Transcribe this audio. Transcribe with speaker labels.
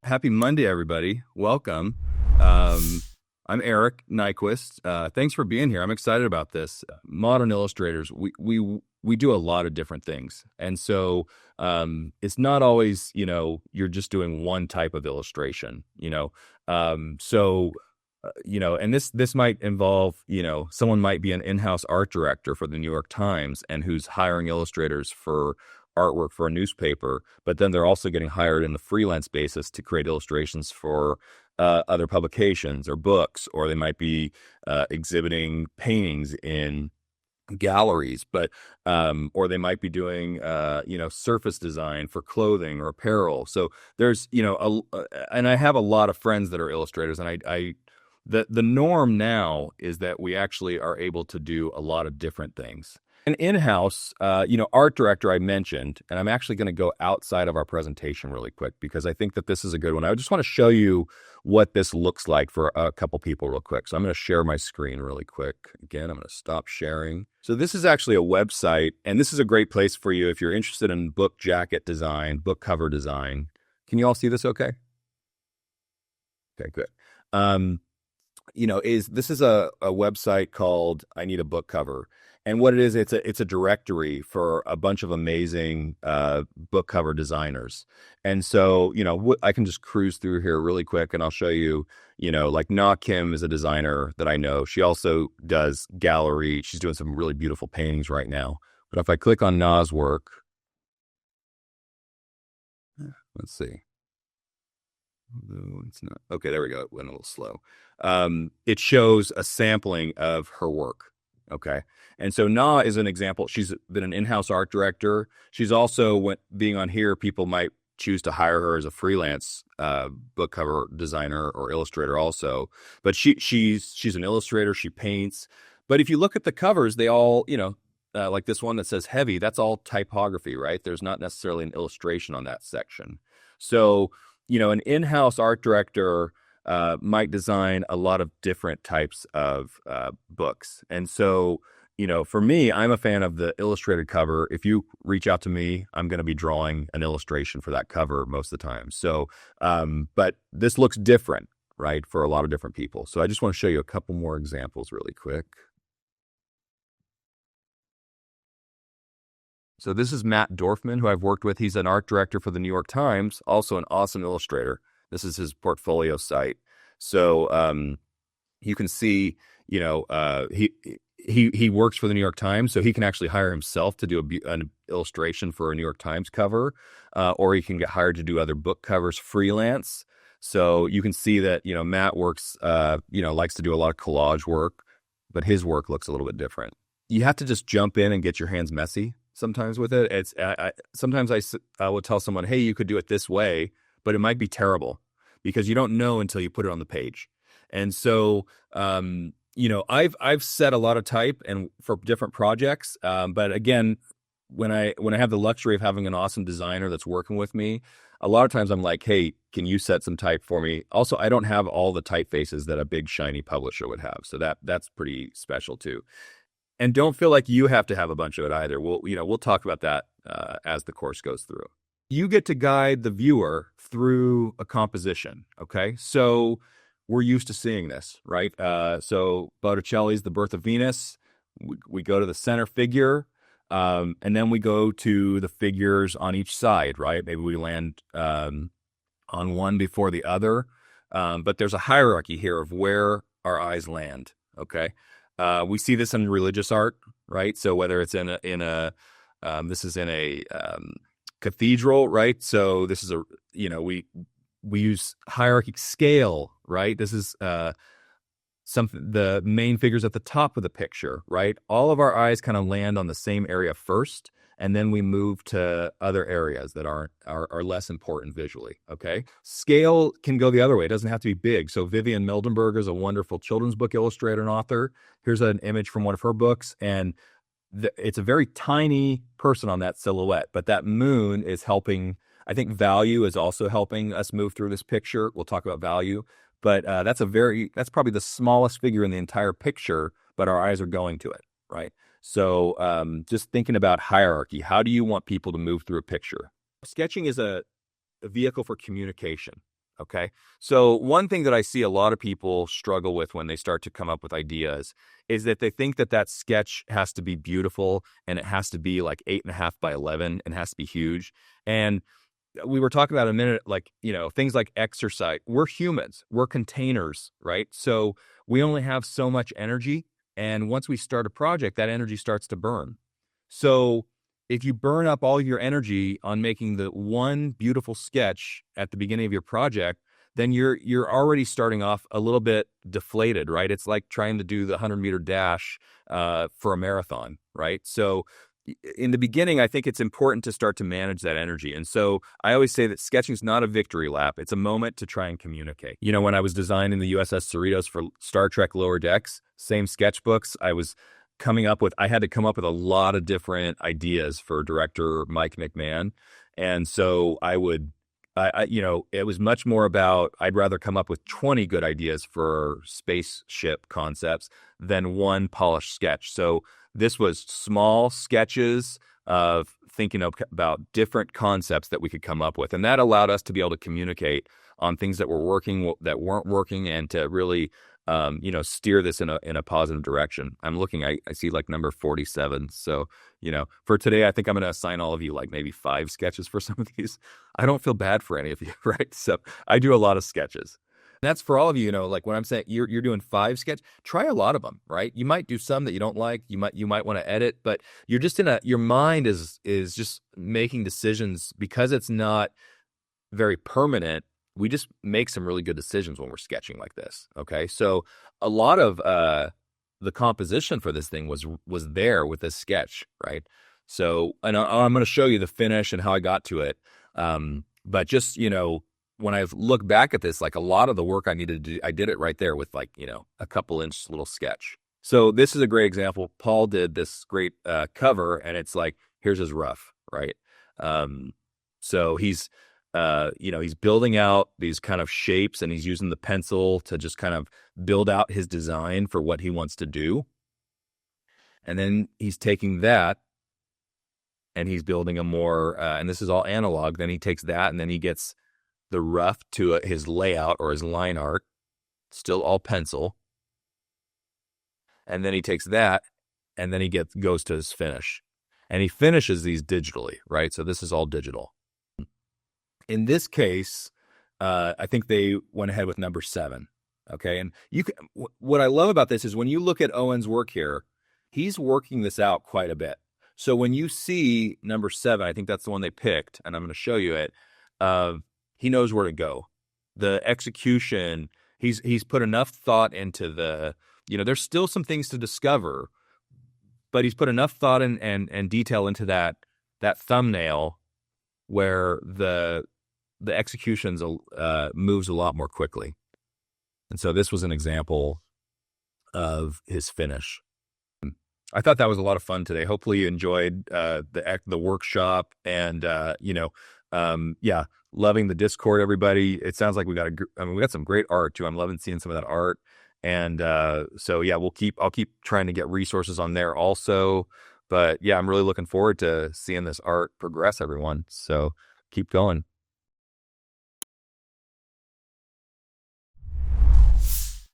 Speaker 1: Happy Monday, everybody. Welcome. Um, I'm Eric Nyquist. Thanks for being here. I'm excited about this. Modern illustrators, we do a lot of different things, and so it's not always you're just doing one type of illustration. And this might involve someone might be an in-house art director for the New York Times and who's hiring illustrators for artwork for a newspaper, but then they're also getting hired in the freelance basis to create illustrations for other publications or books, or they might be exhibiting paintings in galleries, but or they might be doing surface design for clothing or apparel. So there's and I have a lot of friends that are illustrators, and the norm now is that we actually are able to do a lot of different things. An in-house, art director I mentioned, and I'm actually going to go outside of our presentation really quick because I think that this is a good one. I just want to show you what this looks like for a couple people real quick. So I'm going to share my screen really quick. Again, I'm going to stop sharing. So this is actually a website, and this is a great place for you if you're interested in book jacket design, book cover design. Can you all see this okay? Okay, good. This is a website called I Need a Book Cover. And what it is, it's a directory for a bunch of amazing book cover designers. And so, I can just cruise through here really quick and I'll show you, like Na Kim is a designer that I know. She also does gallery. She's doing some really beautiful paintings right now. But if I click on Na's work, let's see. It's not. Okay, there we go. It went a little slow. It shows a sampling of her work. Okay. And so Na is an example. She's been an in-house art director. She's also, being on here, people might choose to hire her as a freelance book cover designer or illustrator also. But she's an illustrator. She paints. But if you look at the covers, they all, like this one that says heavy, that's all typography, right? There's not necessarily an illustration on that section. So, an in-house art director might design a lot of different types of books. And so, for me, I'm a fan of the illustrated cover. If you reach out to me, I'm going to be drawing an illustration for that cover most of the time. So, but this looks different, right, for a lot of different people. So I just want to show you a couple more examples really quick. So this is Matt Dorfman, who I've worked with. He's an art director for the New York Times, also an awesome illustrator. This is his portfolio site. So you can see, he works for the New York Times, so he can actually hire himself to do an illustration for a New York Times cover, or he can get hired to do other book covers freelance. So you can see that, Matt works, likes to do a lot of collage work, but his work looks a little bit different. You have to just jump in and get your hands messy sometimes with it. It's sometimes I will tell someone, hey, you could do it this way, but it might be terrible because you don't know until you put it on the page. And so, I've set a lot of type and for different projects. But again, when I have the luxury of having an awesome designer that's working with me, a lot of times I'm like, hey, can you set some type for me? Also, I don't have all the typefaces that a big shiny publisher would have. So that's pretty special too. And don't feel like you have to have a bunch of it either. We'll talk about that as the course goes through. You get to guide the viewer through a composition. Okay, so we're used to seeing this, right? So Botticelli's The Birth of Venus. We go to the center figure, and then we go to the figures on each side, right? Maybe we land on one before the other, but there's a hierarchy here of where our eyes land. Okay. We see this in religious art, right? So whether it's this is in a cathedral, right? So this is we use hierarchy scale, right? This is the main figures at the top of the picture, right? All of our eyes kind of land on the same area first, and then we move to other areas that are less important visually, okay? Scale can go the other way. It doesn't have to be big. So Vivian Mildenberger is a wonderful children's book illustrator and author. Here's an image from one of her books, and it's a very tiny person on that silhouette, but that moon is helping. I think value is also helping us move through this picture. We'll talk about value, but that's probably the smallest figure in the entire picture, but our eyes are going to it, right? So just thinking about hierarchy, how do you want people to move through a picture? Sketching is a vehicle for communication, Okay. So one thing that I see a lot of people struggle with when they start to come up with ideas is that they think that that sketch has to be beautiful and it has to be like 8.5 by 11 and has to be huge. And we were talking about a minute, like, things like exercise. We're humans, we're containers, right? So we only have so much energy. And once we start a project, that energy starts to burn. So if you burn up all your energy on making the one beautiful sketch at the beginning of your project, then you're already starting off a little bit deflated, right? It's like trying to do the 100-meter dash for a marathon, right? So in the beginning, I think it's important to start to manage that energy. And so I always say that sketching is not a victory lap. It's a moment to try and communicate. When I was designing the USS Cerritos for Star Trek Lower Decks, same sketchbooks, I had to come up with a lot of different ideas for director Mike McMahon. And so it was much more about, I'd rather come up with 20 good ideas for spaceship concepts than one polished sketch. So this was small sketches of thinking about different concepts that we could come up with. And that allowed us to be able to communicate on things that were working, that weren't working, and to really, steer this in a positive direction. I'm looking, I see like number 47. So, for today, I think I'm going to assign all of you like maybe 5 sketches for some of these. I don't feel bad for any of you, right? So I do a lot of sketches. That's for all of you, like when I'm saying you're doing 5 sketch, try a lot of them, right? You might do some that you don't like. You might want to edit, but you're just your mind is just making decisions because it's not very permanent. We just make some really good decisions when we're sketching like this. Okay. So a lot of the composition for this thing was there with this sketch, right? So, and I'm going to show you the finish and how I got to it. But just, when I look back at this, like a lot of the work I needed to do, I did it right there with like, a couple inch little sketch. So this is a great example. Paul did this great cover, and it's like, here's his rough, right? So he's building out these kind of shapes, and he's using the pencil to just kind of build out his design for what he wants to do. And then he's taking that and he's building a more, and this is all analog. Then he takes that and then he gets the rough to his layout or his line art, still all pencil. And then he takes that and then he goes to his finish, and he finishes these digitally, right? So this is all digital. In this case, I think they went ahead with number 7. Okay. And what I love about this is when you look at Owen's work here, he's working this out quite a bit. So when you see number 7, I think that's the one they picked, and I'm going to show you it. He knows where to go. The execution, he's put enough thought into there's still some things to discover, but he's put enough thought and detail into that thumbnail where the executions moves a lot more quickly. And so this was an example of his finish. I thought that was a lot of fun today. Hopefully you enjoyed the workshop, and loving the Discord, everybody. It sounds like we got some great art too. I'm loving seeing some of that art. And so yeah, I'll keep trying to get resources on there also. But yeah, I'm really looking forward to seeing this art progress, everyone. So keep going.